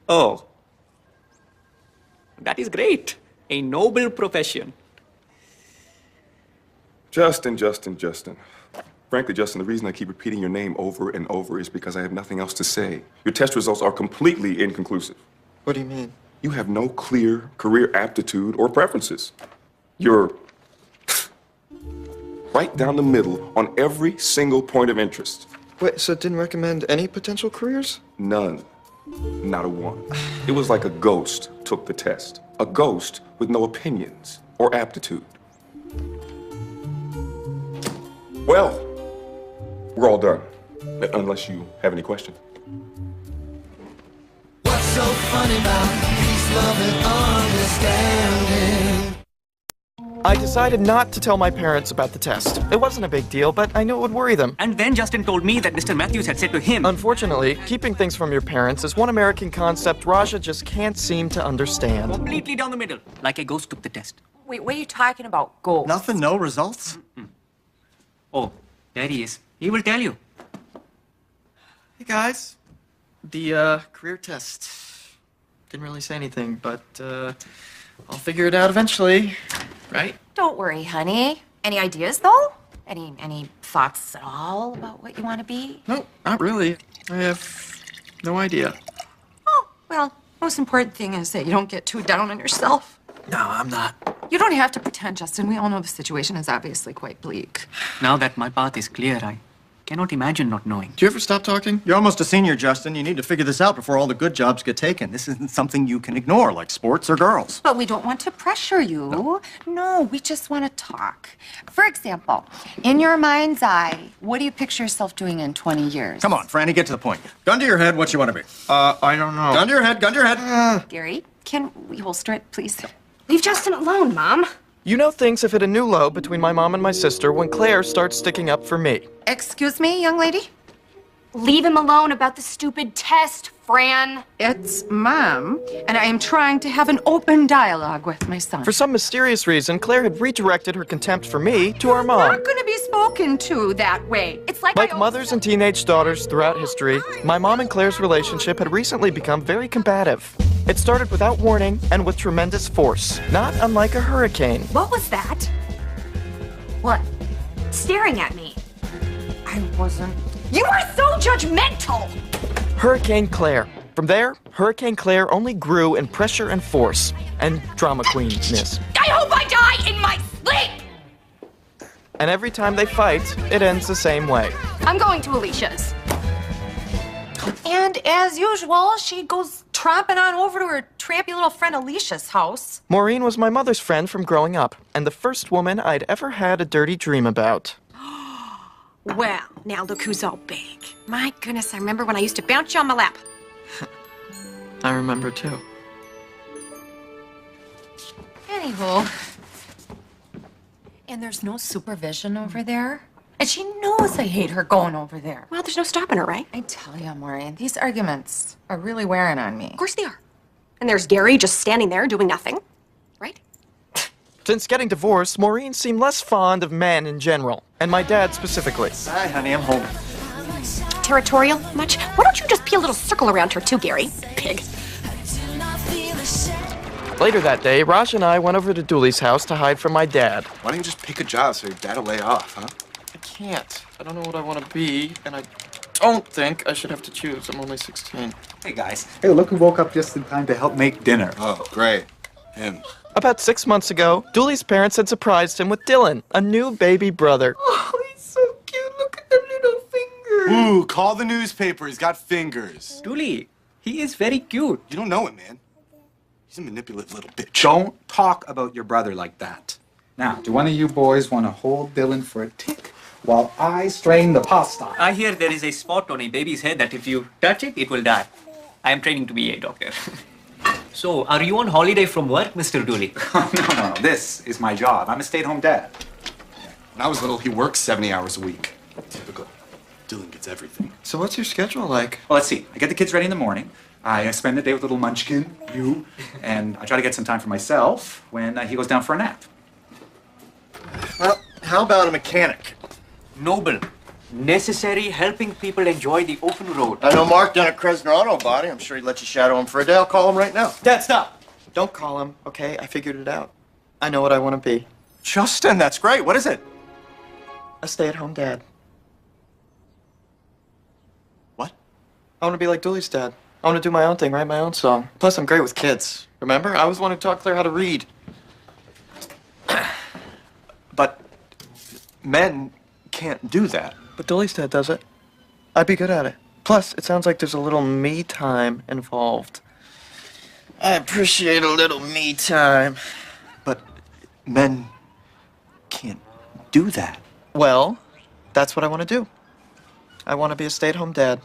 Oh, that is great. A noble profession. Justin. Frankly, Justin, the reason I keep repeating your name over and over is because I have nothing else to say. Your test results are completely inconclusive. What do you mean? You have no clear career aptitude or preferences. You're right down the middle on every single point of interest. Wait, so it didn't recommend any potential careers? None. Not a one. It was like a ghost took the test. A ghost with no opinions or aptitude. Well, we're all done. Unless you have any questions. What's so funny about peace, love, and understanding? I decided not to tell my parents about the test. It wasn't a big deal, but I knew it would worry them. And then Justin told me that Mr. Matthews had said to him... Unfortunately, keeping things from your parents is one American concept Raja just can't seem to understand. Completely down the middle, like a ghost took the test. Wait, what are you talking about, ghost? Nothing, no results? Oh, there he is. He will tell you. Hey guys, the career test didn't really say anything, but I'll figure it out eventually, right? Don't worry, honey. Any ideas, though? Any thoughts at all about what you want to be? No, not really. I have no idea. Oh, well, most important thing is that you don't get too down on yourself. No, I'm not. You don't have to pretend, Justin. We all know the situation is obviously quite bleak. Now that my path is clear, I cannot imagine not knowing. Do you ever stop talking? You're almost a senior, Justin. You need to figure this out before all the good jobs get taken. This isn't something you can ignore, like sports or girls. But we don't want to pressure you. No, we just want to talk. For example, in your mind's eye, what do you picture yourself doing in 20 years? Come on, Franny, get to the point. Gun to your head, what you want to be? I don't know. Gun to your head, gun to your head. Gary, can we holster it, please? Leave Justin alone, Mom. You know things have hit a new low between my mom and my sister when Claire starts sticking up for me. Excuse me, young lady? Leave him alone about the stupid test, Fran. It's Mom, and I am trying to have an open dialogue with my son. For some mysterious reason, Claire had redirected her contempt for me to our mom. Not going to be spoken to that way. It's like mothers and teenage daughters throughout history, my mom and Claire's relationship had recently become very combative. It started without warning and with tremendous force, not unlike a hurricane. What was that? What? Staring at me. I wasn't. You are so judgmental! Hurricane Claire. From there, Hurricane Claire only grew in pressure and force, and drama queenness. I hope I die in my sleep! And every time they fight, it ends the same way. I'm going to Alicia's. And as usual, she goes tromping on over to her trampy little friend Alicia's house. Maureen was my mother's friend from growing up, and the first woman I'd ever had a dirty dream about. Well, now look who's all big. My goodness, I remember when I used to bounce you on my lap. I remember too. Anywho. And there's no supervision over there? And she knows I hate her going over there. Well, there's no stopping her, right? I tell you, Maureen, these arguments are really wearing on me. Of course they are. And there's Gary just standing there doing nothing, right? Since getting divorced, Maureen seemed less fond of men in general, and my dad specifically. Hi, honey, I'm home. Territorial much? Why don't you just be a little circle around her too, Gary? Pig. Later that day, Raj and I went over to Dooley's house to hide from my dad. Why don't you just pick a job so your dad'll lay off, huh? I can't. I don't know what I want to be, and I don't think I should have to choose. I'm only 16. Hey, guys. Hey, look who woke up just in time to help make dinner. Oh, great. Him. About 6 months ago, Dooley's parents had surprised him with Dylan, a new baby brother. Oh, he's so cute. Look at them little fingers. Ooh, call the newspaper. He's got fingers. Dooley, he is very cute. You don't know him, man. He's a manipulative little bitch. Don't talk about your brother like that. Now, do one of you boys want to hold Dylan for a tick while I strain the pasta? I hear there is a spot on a baby's head that if you touch it, it will die. I am training to be a doctor. So, are you on holiday from work, Mr. Dooley? No. This is my job. I'm a stay-at-home dad. When I was little, he worked 70 hours a week. Typical. Dylan gets everything. So what's your schedule like? Well, let's see. I get the kids ready in the morning. I spend the day with little Munchkin, you, and I try to get some time for myself when he goes down for a nap. Well, how about a mechanic? Noble. necessary, helping people enjoy the open road. I know Mark down at Kressner Auto Body. I'm sure he'd let you shadow him for a day. I'll call him right now. Dad, stop! Don't call him, okay? I figured it out. I know what I want to be. Justin, that's great. What is it? A stay-at-home dad. What? I want to be like Dooley's dad. I want to do my own thing, write my own song. Plus, I'm great with kids. Remember? I was the one who taught Claire how to read. But men can't do that. But Dooley's dad does it. I'd be good at it. Plus, it sounds like there's a little me time involved. I appreciate a little me time. But men can't do that. Well, that's what I want to do. I want to be a stay-at-home dad.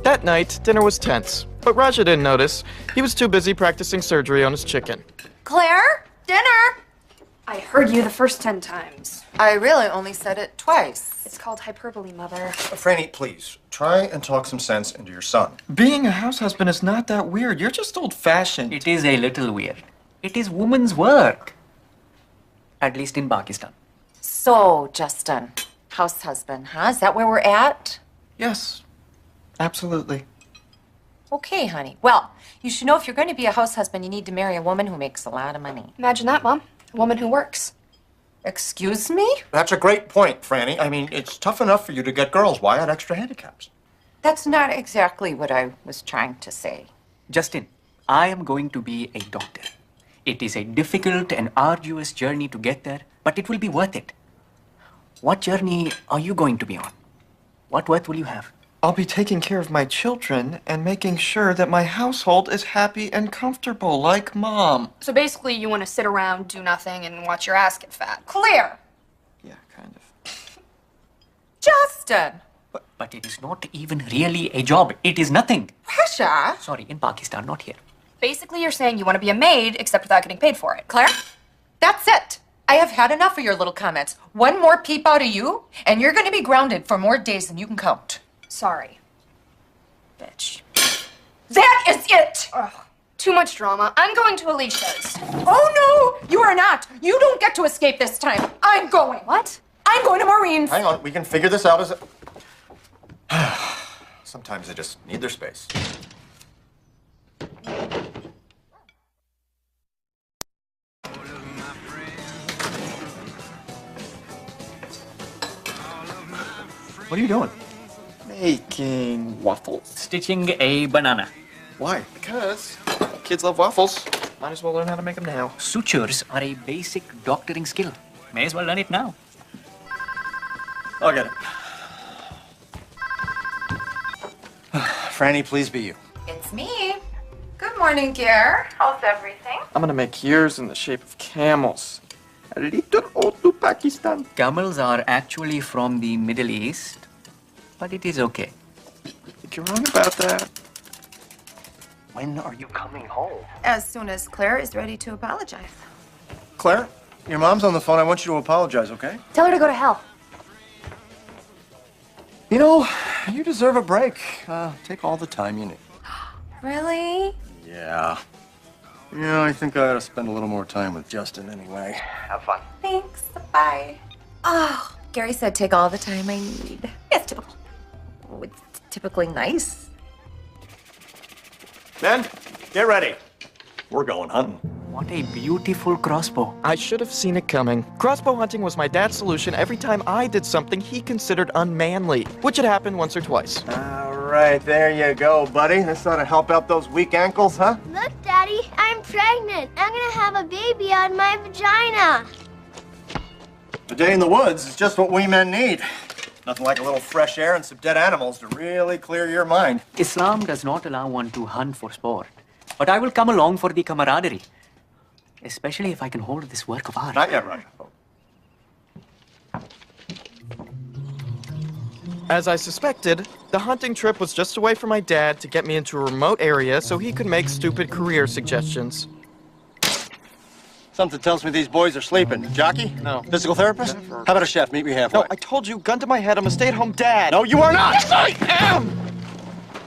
That night, dinner was tense, but Raja didn't notice. He was too busy practicing surgery on his chicken. Claire, dinner! I heard you the first 10 times. I really only said it twice. It's called hyperbole, Mother. Franny, please, try and talk some sense into your son. Being a house husband is not that weird. You're just old-fashioned. It is a little weird. It is woman's work. At least in Pakistan. So, Justin, house husband, huh? Is that where we're at? Yes, absolutely. Okay, honey. Well, you should know if you're going to be a house husband, you need to marry a woman who makes a lot of money. Imagine that, Mom. A woman who works. Excuse me? That's a great point, Franny. I mean, it's tough enough for you to get girls. Why add extra handicaps? That's not exactly what I was trying to say. Justin, I am going to be a doctor. It is a difficult and arduous journey to get there, but it will be worth it. What journey are you going to be on? What worth will you have? I'll be taking care of my children and making sure that my household is happy and comfortable, like Mom. So basically, you want to sit around, do nothing, and watch your ass get fat. Claire! Yeah, kind of. Justin! But it is not even really a job. It is nothing. Pressure? Sorry, in Pakistan, not here. Basically, you're saying you want to be a maid, except without getting paid for it. Claire? That's it. I have had enough of your little comments. One more peep out of you, and you're going to be grounded for more days than you can count. Sorry. Bitch. That is it! Ugh. Too much drama. I'm going to Alicia's. Oh, no! You are not! You don't get to escape this time. I'm going. What? I'm going to Maureen's. Hang on, we can figure this out as a... Sometimes they just need their space. What are you doing? Making waffles. Stitching a banana. Why? Because kids love waffles. Might as well learn how to make them now. Sutures are a basic doctoring skill. May as well learn it now. I'll get it. Franny, please be you. It's me. Good morning, dear. How's everything? I'm gonna make yours in the shape of camels. A little ode to Pakistan. Camels are actually from the Middle East, but it is okay. Think you're wrong about that. When are you coming home? As soon as Claire is ready to apologize. Claire, your mom's on the phone. I want you to apologize, okay? Tell her to go to hell. You know, you deserve a break. Take all the time you need. Really? Yeah. Yeah, I think I ought to spend a little more time with Justin anyway. Have fun. Thanks. Bye. Oh, Gary said take all the time I need. Yes, typical. Oh, it's typically nice. Ben, get ready. We're going hunting. What a beautiful crossbow. I should have seen it coming. Crossbow hunting was my dad's solution every time I did something he considered unmanly, which had happened once or twice. All right, there you go, buddy. This ought to help out those weak ankles, huh? Look, Daddy, I'm pregnant. I'm gonna have a baby out of my vagina. A day in the woods is just what we men need. Nothing like a little fresh air and some dead animals to really clear your mind. Islam does not allow one to hunt for sport, but I will come along for the camaraderie. Especially if I can hold this work of art. Not yet, Roger. As I suspected, the hunting trip was just a way for my dad to get me into a remote area so he could make stupid career suggestions. Something tells me these boys are sleeping. Jockey? No. Physical therapist? Never. How about a chef? Meet me halfway. No, I told you, gun to my head, I'm a stay-at-home dad. No, you are not! Yes, I am!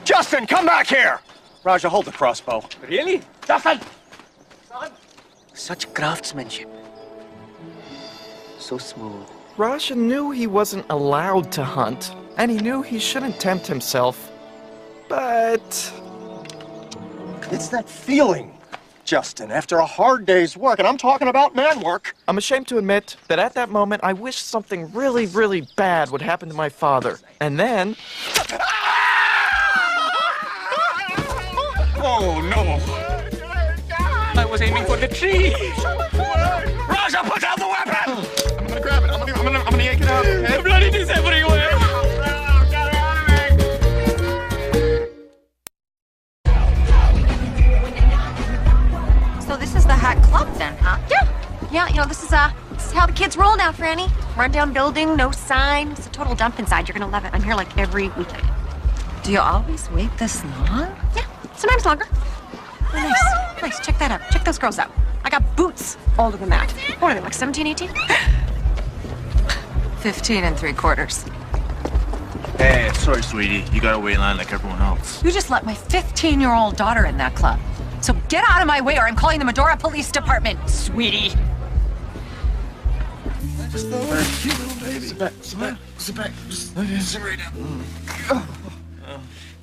Justin, come back here! Raja, hold the crossbow. Really? Justin! Such craftsmanship. So smooth, Raja knew he wasn't allowed to hunt, and he knew he shouldn't tempt himself. But... It's that feeling, Justin, after a hard day's work, and I'm talking about man work. I'm ashamed to admit that at that moment, I wished something really, really bad would happen to my father. And then... Oh, no. I was aiming for the tree. Raja, put down the weapon! I'm gonna grab it. I'm gonna yank it out. The blood is everywhere. So this is the hot club then, huh? Yeah, you know, this is how the kids roll now, Franny. Rundown building, no sign. It's a total dump inside. You're gonna love it. I'm here like every weekend. Do you always wait this long? Yeah, sometimes longer. Oh, nice. Nice. Check that out. Check those girls out. I got boots older than that. What are they, like 17, 18? 15 3/4. Hey, sorry, sweetie. You gotta wait in line like everyone else. You just let my 15-year-old daughter in that club. So get out of my way or I'm calling the Medora Police Department, sweetie. Just sit back. Sit back. Just sit right down.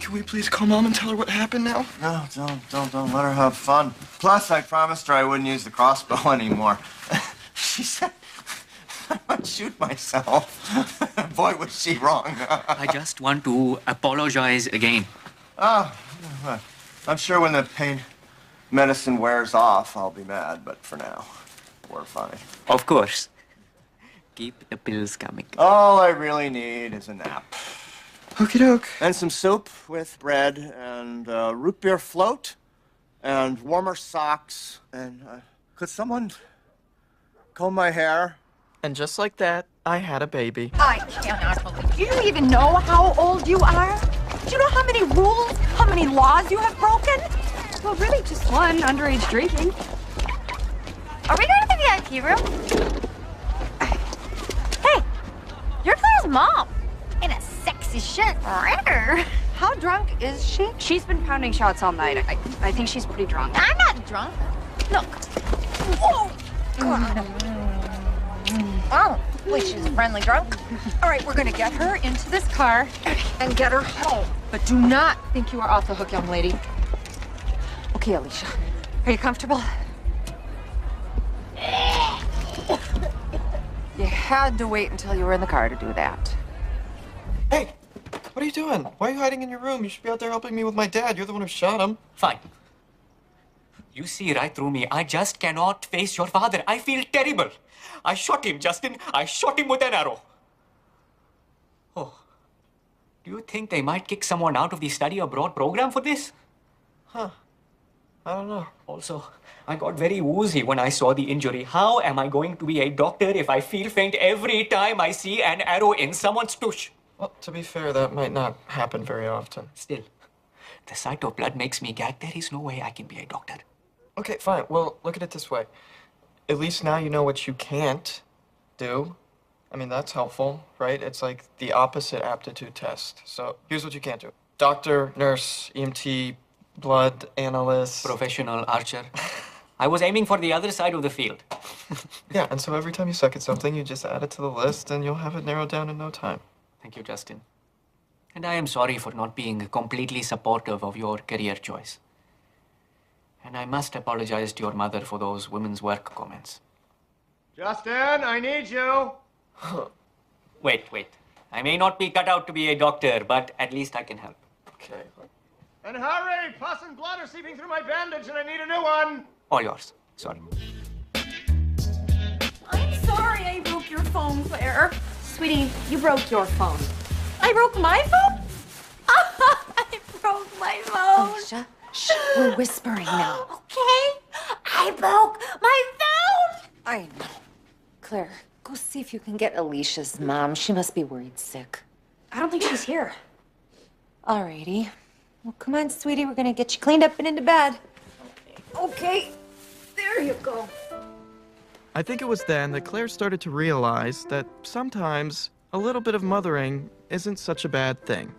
Can we please call Mom and tell her what happened now? No, don't let her have fun. Plus, I promised her I wouldn't use the crossbow anymore. She said I might shoot myself. Boy, was she wrong. I just want to apologize again. Oh, I'm sure when the pain medicine wears off, I'll be mad, but for now, we're fine. Of course. Keep the pills coming. All I really need is a nap. Okie doke. And some soup with bread and root beer float and warmer socks. And could someone comb my hair? And just like that, I had a baby. I cannot believe you. Do you even know how old you are? Do you know how many rules, how many laws you have broken? Well, really, just one, underage drinking. Are we going to the VIP room? Hey, you're Claire's mom. In a sexy shirt. How drunk is she? She's been pounding shots all night. I think she's pretty drunk. I'm not drunk. Look. Whoa! Oh, wait, she's a friendly drunk. All right, we're gonna get her into this car and get her home. But do not think you are off the hook, young lady. Okay, Alicia, are you comfortable? You had to wait until you were in the car to do that. Hey, what are you doing? Why are you hiding in your room? You should be out there helping me with my dad. You're the one who shot him. Fine. You see right through me. I just cannot face your father. I feel terrible. I shot him, Justin. I shot him with an arrow. Oh. Do you think they might kick someone out of the study abroad program for this? Huh. I don't know. Also, I got very woozy when I saw the injury. How am I going to be a doctor if I feel faint every time I see an arrow in someone's tush? Well, to be fair, that might not happen very often. Still, the sight of blood makes me gag. There is no way I can be a doctor. Okay, fine. Well, look at it this way. At least now you know what you can't do. I mean, that's helpful, right? It's like the opposite aptitude test. So here's what you can't do. Doctor, nurse, EMT, blood analyst. Professional archer. I was aiming for the other side of the field. Yeah, and so every time you suck at something, you just add it to the list and you'll have it narrowed down in no time. Thank you, Justin. And I am sorry for not being completely supportive of your career choice. And I must apologize to your mother for those women's work comments. Justin, I need you. Wait. I may not be cut out to be a doctor, but at least I can help. Okay. And hurry! Pus and blood are seeping through my bandage and I need a new one. All yours. Sorry. I'm sorry I broke your phone, Claire. Sweetie, you broke your phone. I broke my phone? I broke my phone. Alicia, shh, we're whispering now. Okay, I broke my phone. I know. Claire, go see if you can get Alicia's mom. She must be worried sick. I don't think she's here. Alrighty. Well, come on, sweetie. We're gonna get you cleaned up and into bed. Okay. There you go. I think it was then that Claire started to realize that sometimes a little bit of mothering isn't such a bad thing.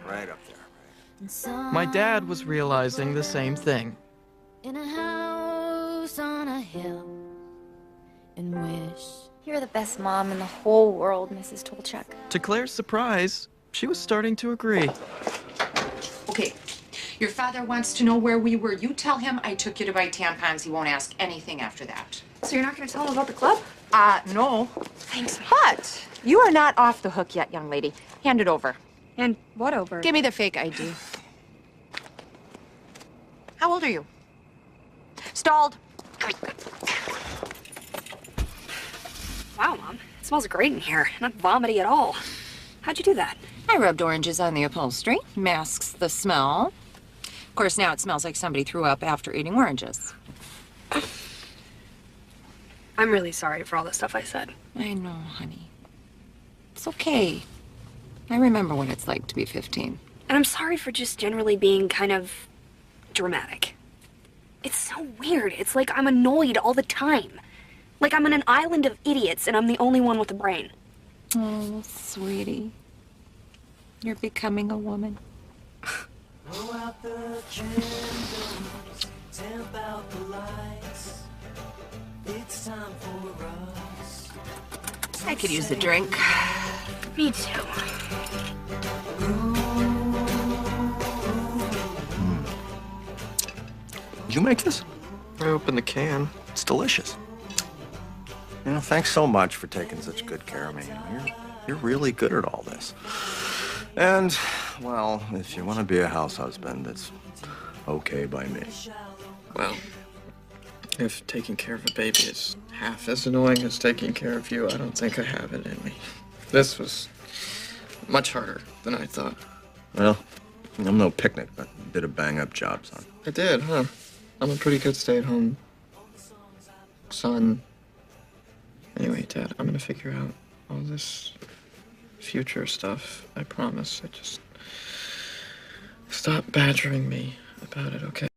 Right up there. My dad was realizing the same thing. In a house on a hill, and wish You're the best mom in the whole world, Mrs. Tolchuk. To Claire's surprise, she was starting to agree. Okay, your father wants to know where we were. You tell him I took you to buy tampons. He won't ask anything after that. So you're not going to tell him about the club? No. Thanks, Mom. But you are not off the hook yet, young lady. Hand it over. And what over? Give me the fake ID. How old are you? Stalled. Wow, Mom. It smells great in here. Not vomity at all. How'd you do that? I rubbed oranges on the upholstery. Masks the smell. Of course, now it smells like somebody threw up after eating oranges. I'm really sorry for all the stuff I said. I know, honey. It's okay. I remember what it's like to be 15. And I'm sorry for just generally being kind of dramatic. It's so weird. It's like I'm annoyed all the time. Like I'm on an island of idiots and I'm the only one with a brain. Oh, sweetie. You're becoming a woman. Blow out the candles, tamp out the lights. It's time for us. I could use a drink. Me too. Did you make this? I opened the can. It's delicious. You know, thanks so much for taking such good care of me. You're really good at all this. And, well, if you want to be a house husband, it's okay by me. Well, if taking care of a baby is half as annoying as taking care of you, I don't think I have it in me. This was much harder than I thought. Well, I'm no picnic, but you did a bang-up job, son. I did, huh? I'm a pretty good stay-at-home son. Anyway, Dad, I'm gonna figure out all this future stuff. I promise. I just... Stop badgering me about it, okay?